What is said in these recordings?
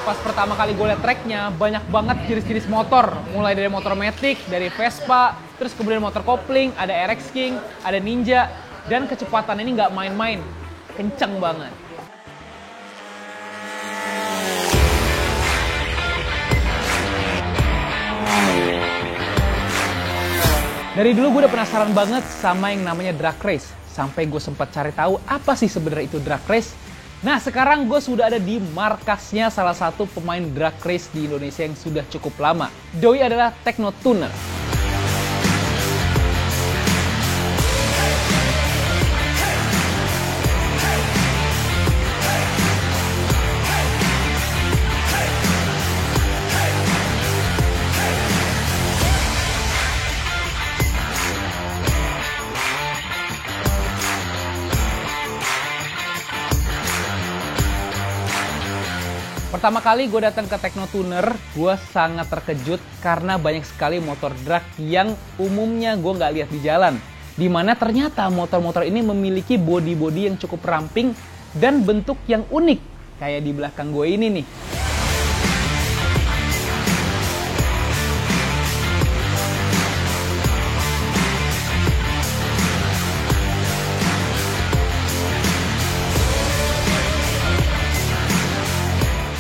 pas pertama kali gue liat tracknya, banyak banget jenis-jenis motor. Mulai dari motor Matic, dari Vespa, terus kemudian motor kopling, ada RX King, ada Ninja. Dan kecepatan ini nggak main-main, kenceng banget. Dari dulu gue udah penasaran banget sama yang namanya drag race. Sampai gue sempat cari tahu apa sih sebenarnya itu drag race. Nah, sekarang gue sudah ada di markasnya salah satu pemain drag race di Indonesia yang sudah cukup lama. Doi adalah Tekno Tuner. Pertama kali gue datang ke Tekno Tuner, gue sangat terkejut karena banyak sekali motor drag yang umumnya gue nggak lihat di jalan. Dimana ternyata motor-motor ini memiliki bodi-bodi yang cukup ramping dan bentuk yang unik. Kayak di belakang gue ini nih.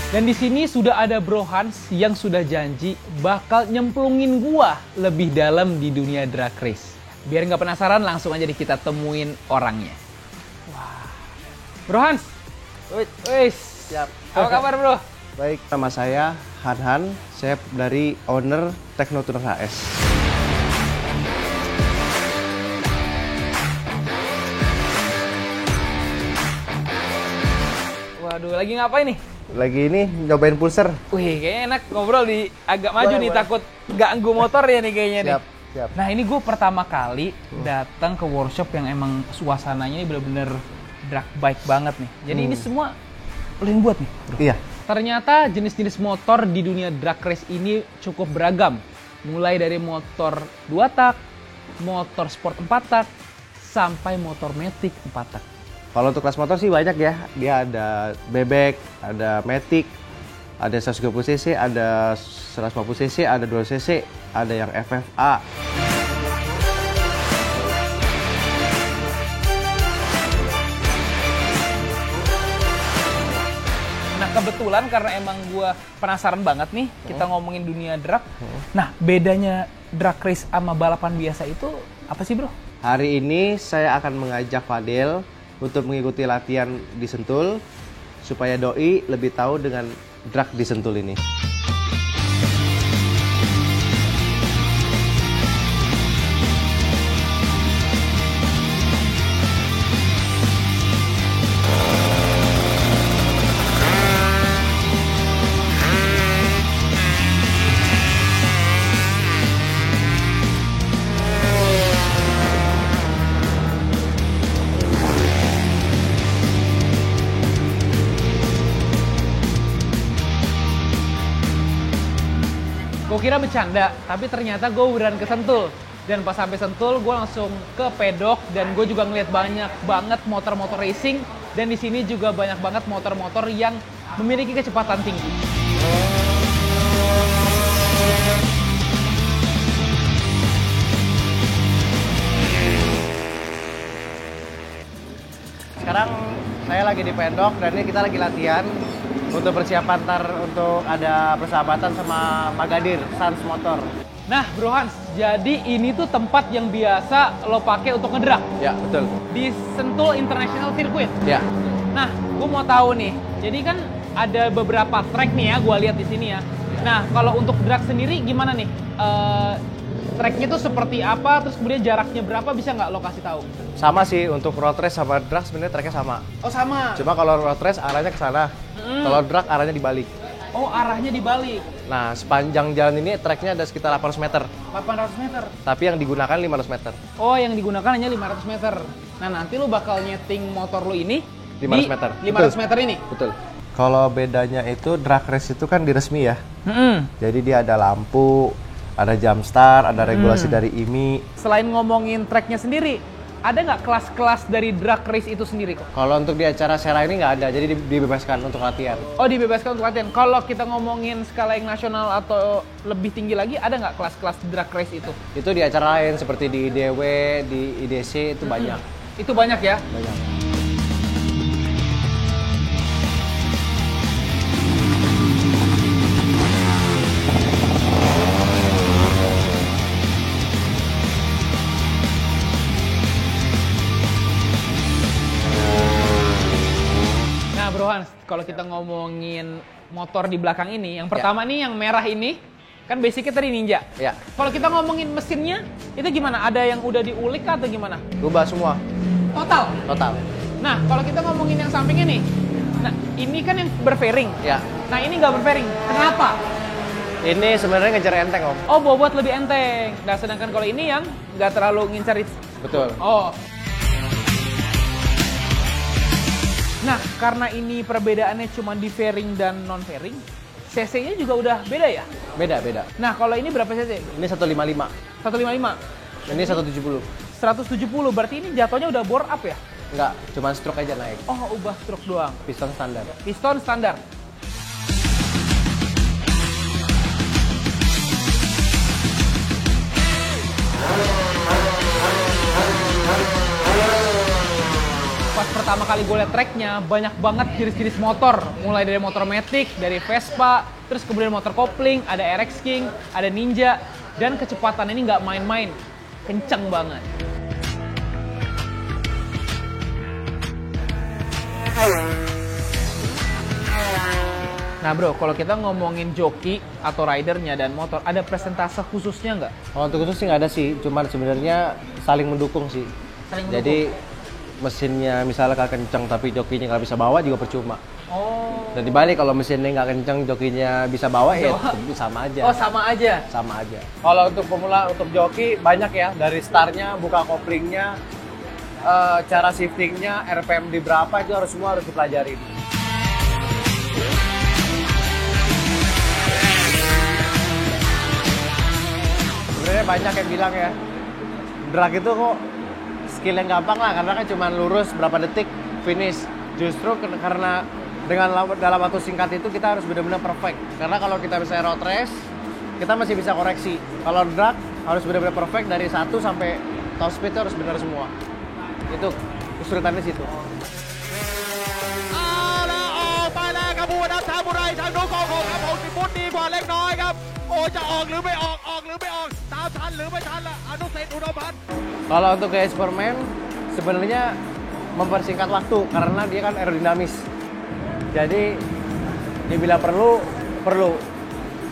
Dan di sini sudah ada Bro Hans yang sudah janji bakal nyemplungin gua lebih dalam di dunia drag race. Biar nggak penasaran, langsung aja kita temuin orangnya. Wah, Bro Hans. Wis. Siap. Apa kabar, Bro? Baik, nama saya Han, saya dari owner Tekno Tuner HS. Waduh, lagi ngapain nih? Lagi ini nyobain pulser. Wih, kayaknya enak ngobrol di agak maju nih, takut ganggu motor ya nih kayaknya nih. Siap. Nah, ini gue pertama kali datang ke workshop yang emang suasananya ini bener-bener drag bike banget nih. Jadi ini semua lo yang buat nih, Bro? Iya. Ternyata jenis-jenis motor di dunia drag race ini cukup beragam. Mulai dari motor 2 tak, motor sport 4 tak, sampai motor matic 4 tak. Kalau untuk kelas motor sih banyak ya. Dia ada bebek, ada matic, ada 130 cc, ada 150 cc, ada 2 cc, ada yang FFA. Nah, kebetulan karena emang gue penasaran banget nih, kita ngomongin dunia drag. Nah, bedanya drag race sama balapan biasa itu apa sih, Bro? Hari ini saya akan mengajak Fadel untuk mengikuti latihan di Sentul supaya doi lebih tahu dengan drag di Sentul ini. Gue kira bercanda, tapi ternyata gue beneran ke Sentul. Dan pas sampai Sentul, gue langsung ke pedok dan gue juga ngeliat banyak banget motor-motor racing. Dan di sini juga banyak banget motor-motor yang memiliki kecepatan tinggi. Sekarang saya lagi di pedok dan ini kita lagi latihan untuk persiapan ntar untuk ada persahabatan sama Magadir, Sans Motor. Nah, Bro Hans, jadi ini tuh tempat yang biasa lo pakai untuk ngedrag Ya, betul. di Sentul International Circuit. Ya. Nah, gue mau tahu nih. Jadi kan ada beberapa track nih ya, gue lihat di sini ya. Nah, kalau untuk drag sendiri gimana nih? Tracknya tuh seperti apa? Terus kemudian jaraknya berapa? Bisa nggak lo kasih tahu? Sama sih untuk road race sama drag sebenarnya tracknya sama. Oh, sama. Cuma kalau road race arahnya ke sana. Kalau drag arahnya dibalik. Oh, arahnya dibalik. Nah, sepanjang jalan ini tracknya ada sekitar 800 meter. 800 meter. Tapi yang digunakan 500 meter. Oh, yang digunakan hanya 500 meter. Nah, nanti lo bakal nyeting motor lo ini 500 meter. 500 meter ini. Betul. Kalau bedanya itu drag race itu kan di resmi ya. Jadi dia ada lampu, ada jam start, ada regulasi dari IMI. Selain ngomongin tracknya sendiri, ada nggak kelas-kelas dari drag race itu sendiri kok? Kalau untuk di acara Sera ini nggak ada, jadi dibebaskan untuk latihan. Oh, dibebaskan untuk latihan. Kalau kita ngomongin skala yang nasional atau lebih tinggi lagi, ada nggak kelas-kelas drag race itu? Itu di acara lain seperti di IDW, di IDC itu banyak. Itu banyak ya? Banyak. Nah, Bro Hans, kalau kita ngomongin motor di belakang ini, yang pertama nih yang merah ini, kan basicnya tadi Ninja. Ya. Kalau kita ngomongin mesinnya, itu gimana? Ada yang udah diulik kah atau gimana? Rubah semua, Total? total. Nah, kalau kita ngomongin yang sampingnya nih, nah ini kan yang berfairing. Ya. Nah, ini nggak berfairing. Kenapa? Ini sebenarnya ngejar enteng, Om. Oh, bobot lebih enteng. Nah, sedangkan kalau ini yang nggak terlalu ngincar. Betul. Oh. Nah, karena ini perbedaannya cuma di fairing dan non-fairing, cc-nya juga udah beda ya? Beda, beda. Nah, kalau ini berapa cc? Ini 155. 155? Ini 170. 170, berarti ini jatuhnya udah bore up ya? Enggak, cuma stroke aja naik. Oh, ubah stroke doang. Piston standar. Piston standar. Pas pertama kali gue liat tracknya, banyak banget jenis-jenis motor. Mulai dari motor Matic, dari Vespa, terus kemudian motor kopling, ada RX King, ada Ninja. Dan kecepatan ini nggak main-main. Kenceng banget. Nah bro, kalau kita ngomongin joki atau ridernya dan motor, ada persentase khususnya nggak? Kalau untuk itu sih nggak ada sih, cuman sebenarnya saling mendukung sih. Saling mendukung? Jadi mesinnya misalnya nggak kencang tapi jokinya nggak bisa bawa juga percuma. Oh. Dan dibalik kalau mesinnya nggak kencang jokinya bisa bawa ya sama aja. Oh, sama aja? Sama aja. Kalau untuk pemula, untuk joki banyak ya. Dari startnya, buka koplingnya, cara shiftingnya, RPM di berapa itu semua harus dipelajari. Sebenarnya banyak yang bilang ya, drag itu kok skill yang gampang lah, karena kan cuma lurus berapa detik finish. Justru karena dalam waktu singkat itu kita harus benar-benar perfect. Karena kalau kita bisa road race, kita masih bisa koreksi. Kalau drag harus benar-benar perfect dari 1 sampai top speed itu harus benar semua. Itu kesulitannya situ. ไปแล้วครับผู้นำทางบุไรทางโน้นของครับผมสิฟุตดีกว่าเล็กน้อยครับโอ้จะออกหรือไม่ออกออกหรือไม่ออกตามทันหรือไม่ทันล่ะอนุเศษอุดมพันธ์ Kalau untuk ke Superman sebenarnya mempersingkat waktu karena dia kan aerodinamis. Jadi dibilang perlu.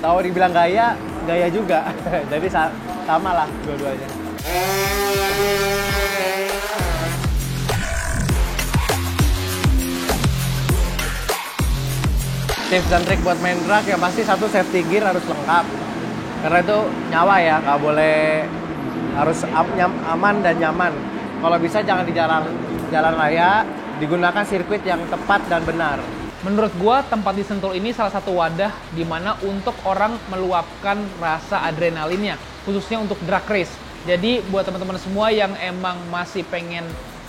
Tahu dibilang gaya juga. Jadi sama lah dua-duanya. Tips dan trik buat main drag yang pasti satu, safety gear harus lengkap. Karena itu nyawa ya, nggak boleh, harus aman dan nyaman. Kalau bisa jangan di jalan raya, digunakan sirkuit yang tepat dan benar. Menurut gua tempat di Sentul ini salah satu wadah di mana untuk orang meluapkan rasa adrenalinnya, khususnya untuk drag race. Jadi buat teman-teman semua yang emang masih pengen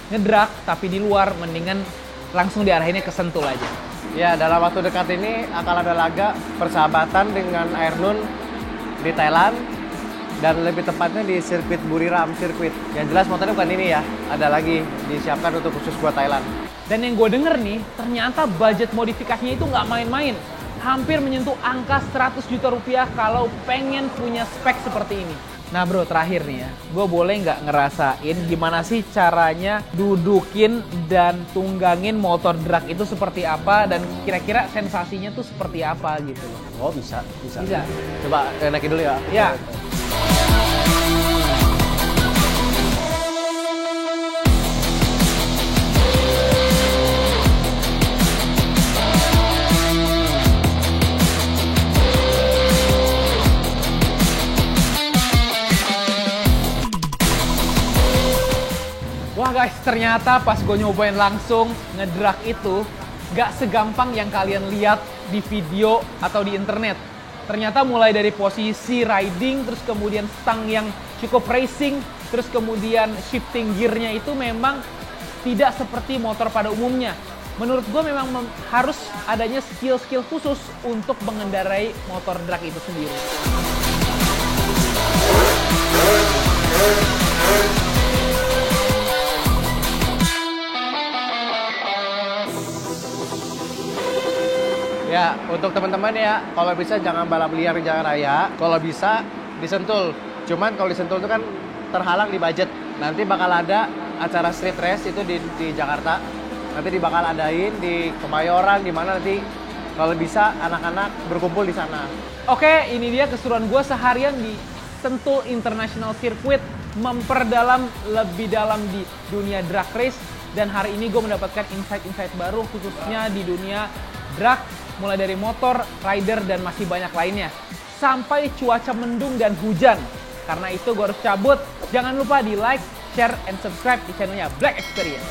ngedrag tapi di luar, mendingan langsung diarahinnya ke Sentul aja. Ya, dalam waktu dekat ini akan ada laga persahabatan dengan Air Nun di Thailand dan lebih tepatnya di sirkuit Buriram sirkuit. Yang jelas motornya bukan ini ya, ada lagi disiapkan untuk khusus buat Thailand. Dan yang gue denger nih, ternyata budget modifikasinya itu nggak main-main. Hampir menyentuh angka 100 juta rupiah kalau pengen punya spek seperti ini. Nah bro, terakhir nih ya, gue boleh nggak ngerasain gimana sih caranya dudukin dan tunggangin motor drag itu seperti apa dan kira-kira sensasinya tuh seperti apa gitu loh. Oh bisa. Bisa? Coba naikin dulu ya. Ya. Wah guys, ternyata pas gue nyobain langsung ngedrag itu gak segampang yang kalian lihat di video atau di internet. Ternyata mulai dari posisi riding, terus kemudian stang yang cukup racing, Terus kemudian shifting gearnya itu memang tidak seperti motor pada umumnya. Menurut gue memang harus adanya skill-skill khusus untuk mengendarai motor drag itu sendiri. Ya, untuk teman-teman ya, kalau bisa jangan balap liar di jalan raya. Kalau bisa disentul. Cuman kalau disentul itu kan terhalang di budget. Nanti bakal ada acara street race itu di Jakarta. Nanti bakal adain di Kemayoran, di mana nanti kalau bisa anak-anak berkumpul di sana. Oke, ini dia keseruan gue seharian di Sentul International Circuit, memperdalam lebih dalam di dunia drag race. Dan hari ini gue mendapatkan insight-insight baru khususnya di dunia drag, mulai dari motor, rider, dan masih banyak lainnya. Sampai cuaca mendung dan hujan. Karena itu gue harus cabut. Jangan lupa di like, share, and subscribe di channelnya Black Experience.